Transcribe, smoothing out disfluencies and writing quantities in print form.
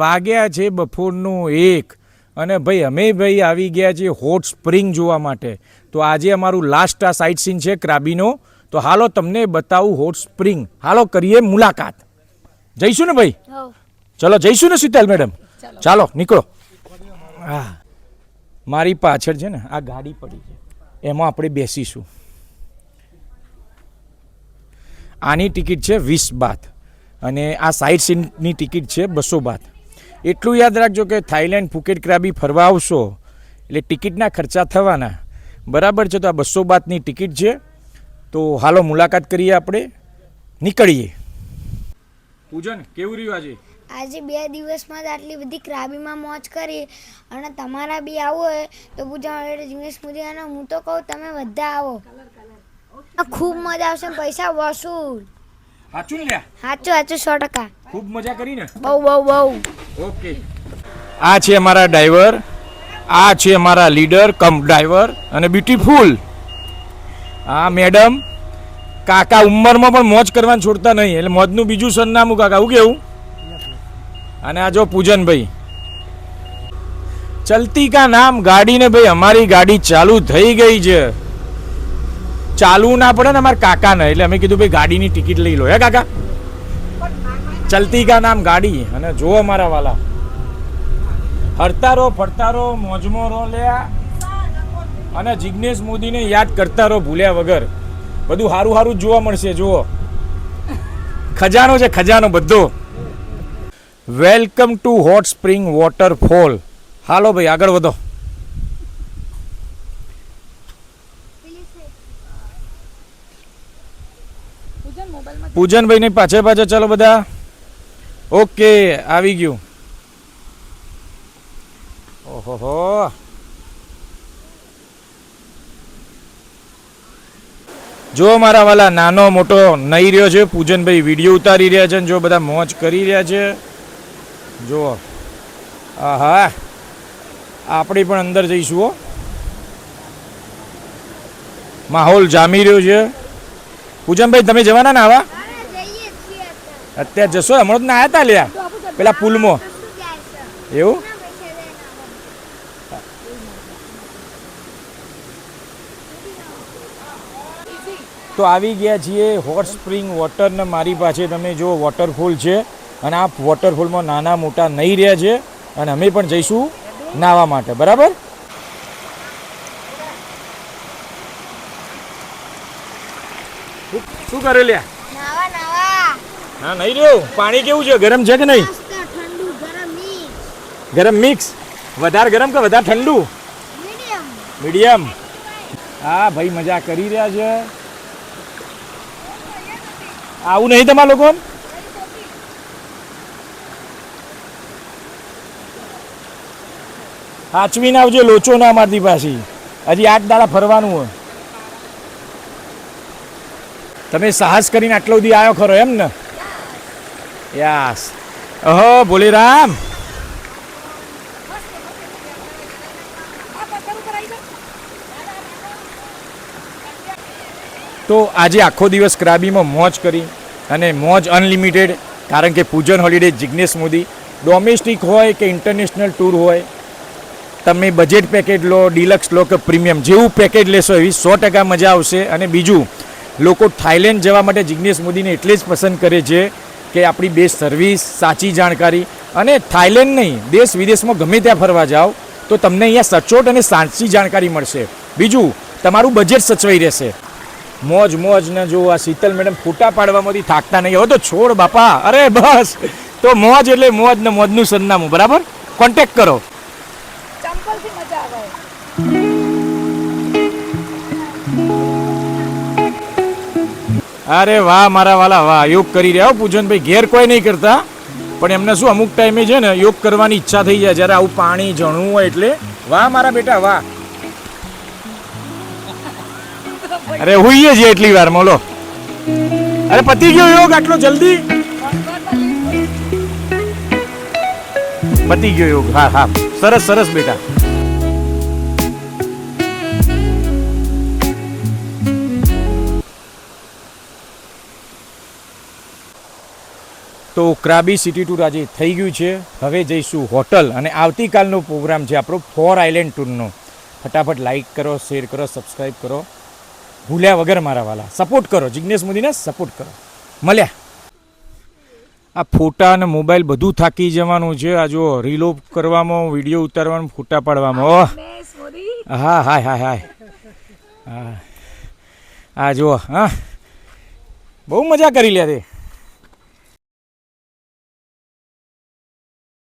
વાગ્યા છે બપોરનું 1 અને ભાઈ અમે ભાઈ આવી ગયા છીએ હોટ સ્પ્રિંગ જોવા માટે. તો આજે અમારું લાસ્ટ આ સાઇટ સીન છે ક્રાબીનો. તો હાલો તમને બતાવું હોટ સ્પ્રિંગ. હાલો કરીએ મુલાકાત. જઈશું ને ભાઈ? ચલો જઈશું ને શીતલ મેડમ? ચાલો નીકળો. હા, મારી પાછળ છે ને આ ગાડી પડી છે, એમાં આપણે બેસીશું. આની ટિકિટ છે 20 બાથ અને આ સાઇટ સીનની ટિકિટ છે 200 બાથ. એટલું યાદ રાખજો કે થાઈલેન્ડ ફુકેટ ક્રાબી ફરવા આવશો એટલે ટિકિટના ખર્ચા થવાના, બરાબર છે? તો આ 200 બાથની ટિકિટ છે. તો હાલો મુલાકાત કરીએ, આપણે નીકળીએ. પૂજન કેવું રહ્યું આજે? આજે 2 દિવસમાં જ આટલી બધી ક્રાબીમાં મોજ કરી અને તમારા બી આવો હોય તો પૂજા જિગ્નેશ મોદી, હું તો કહું તમે બધા આવો, ખૂબ મજા આવશે. પૈસા વસૂલ. સાચું લ્યા? સાચું 100%. ખૂબ મજા કરી ને? બહુ. ઓકે, આ છે અમારા ડ્રાઈવર, આ છે અમારા લીડર કમ ડ્રાઈવર અને બ્યુટીફુલ આ મેડમ. કાકા ઉંમરમાં પણ મોજ કરવાનું છોડતા નહીં, એટલે મોજનું બીજું સરનામું કાકા, હું કેવું? અને આ જો પૂજનભાઈ, ચલતી કા નામ ગાડી ને ભાઈ અમારી ગાડી ચાલુ થઈ ગઈ છે. ચાલુ ના પડે ને અમારા કાકાને, એટલે અમે કીધું ભાઈ ગાડીની ટિકિટ લઈ લો. હે કાકા? ચલતી કા નામ ગાડી. અને જો અમારા વાલા હરતા રહો ફરતા રહો મોજમાં રહો લ્યા, અને જિગ્નેશ મોદીને યાદ કરતા રહો ભૂલ્યા વગર. બધું સારું સારું જ જોવા મળશે. જુઓ, ખજાનો છે, ખજાનો બધો. Welcome to hot spring waterfall. હાલો ભાઈ આગળ વધો. પૂજનભાઈ ને પાછળ ચાલો બધા. ઓકે, આવી ગયું. ઓહો, જો મારા વાલા નાનો મોટો નહીં રહ્યો છે. પૂજનભાઈ વિડીયો ઉતારી રહ્યા છે, જો બધા મોજ કરી રહ્યા છે. જુઓ, આહા, આપણે પણ અંદર જઈશું હો. માહોલ જામી રહ્યો છે. પૂજનભાઈ તમે જવાના ને આવા? અત્યારે જશો? હમણાં જ ના આવ્યા તા લ્યા પેલા પુલમાં. એવું? તો આવી ગયા છીએ હોટ સ્પ્રિંગ વોટર ને મારી પાસે તમે જો વોટરફોલ છે અને આ વોટરફોલમાં નાના મોટા નહીં રહ્યા છે અને અમે પણ જઈશું નાહવા માટે, બરાબર? શું કરે લ્યા? હા, નહીં રહ્યું. પાણી કેવું છે? ગરમ છે કે નહીં? ગરમ મિક્સ. વધારે ગરમ કે વધારે ઠંડુ? મીડિયમ. હા ભાઈ, મજા કરી રહ્યા છે. આવું નહીં તમારા લોકો? સાચવીને આવજો, લોચો ના મારતી પાછી. હજી 8 દાડા ફરવાનું હોય. તમે સાહસ કરીને આટલો સુધી આવ્યો ખરો એમ ને? યસ. ઓહો બોલે રામ. તો આજે આખો દિવસ ક્રાબીમાં મોજ કરી અને મોજ અનલિમિટેડ, કારણ કે પૂજન હોલિડે જિગ્નેશ મોદી. ડોમેસ્ટિક હોય કે ઇન્ટરનેશનલ ટૂર હોય, તમે બજેટ પેકેજ લો, ડિલક્સ લો કે પ્રીમિયમ, જેવું પેકેજ લેશો એવી 100% મજા આવશે. અને બીજું, લોકો થાઈલેન્ડ જવા માટે જિગ્નેશ મોદીને એટલે જ પસંદ કરે છે કે આપણી બેસ્ટ સર્વિસ, સાચી જાણકારી. અને થાઈલેન્ડ નહીં, દેશ વિદેશમાં ગમે ત્યાં ફરવા જાઓ તો તમને અહીંયા સચોટ અને સાચી જાણકારી મળશે. બીજું, તમારું બજેટ સચવાઈ રહેશે. મોજ ને જો આ શીતલ મેડમ ફોટા પાડવામાંથી થાકતા નહીં. હવે તો છોડ બાપા, અરે બસ. તો મોજ એટલે મોજ ને મોજનું સરનામું, બરાબર? કોન્ટેક્ટ કરો. અરે વાહ મારા વાલા વાહ, યોગ કરી રહ્યા હો પૂજનભાઈ. ઘેર કોઈ નહીં કરતા, પણ એમને શું અમુક ટાઈમે છે ને યોગ કરવાની ઈચ્છા થઈ જાય જ્યારે આવું પાણી ઝરણું હોય એટલે. વાહ મારા બેટા વાહ. અરે હોઈએ છે એટલી વાર મોલો. અરે પતી ગયો યોગ આટલો જલ્દી? પતી ગયો યોગ? હા હા, સરસ બેટા. તો ક્રાબી સિટી ટૂર આજે થઈ ગયું છે. હવે જઈશું હોટલ અને આવતીકાલનો પ્રોગ્રામ છે આપણો 4 આઇલેન્ડ ટૂરનો. ફટાફટ લાઈક કરો, શેર કરો, સબસ્ક્રાઈબ કરો, ભૂલ્યા વગર મારા વાલા. સપોર્ટ કરો, જિગ્નેશ મોદીને સપોર્ટ કરો. મળ્યા. આ ફોટા અને મોબાઈલ બધું થાકી જવાનું છે. આ જો રીલો કરવામાં, વિડીયો ઉતારવામાં, ફોટા પાડવામાં. ઓહ હા હાય હાય હાય હા આ જુઓ. હા બહુ મજા કરી લે તે.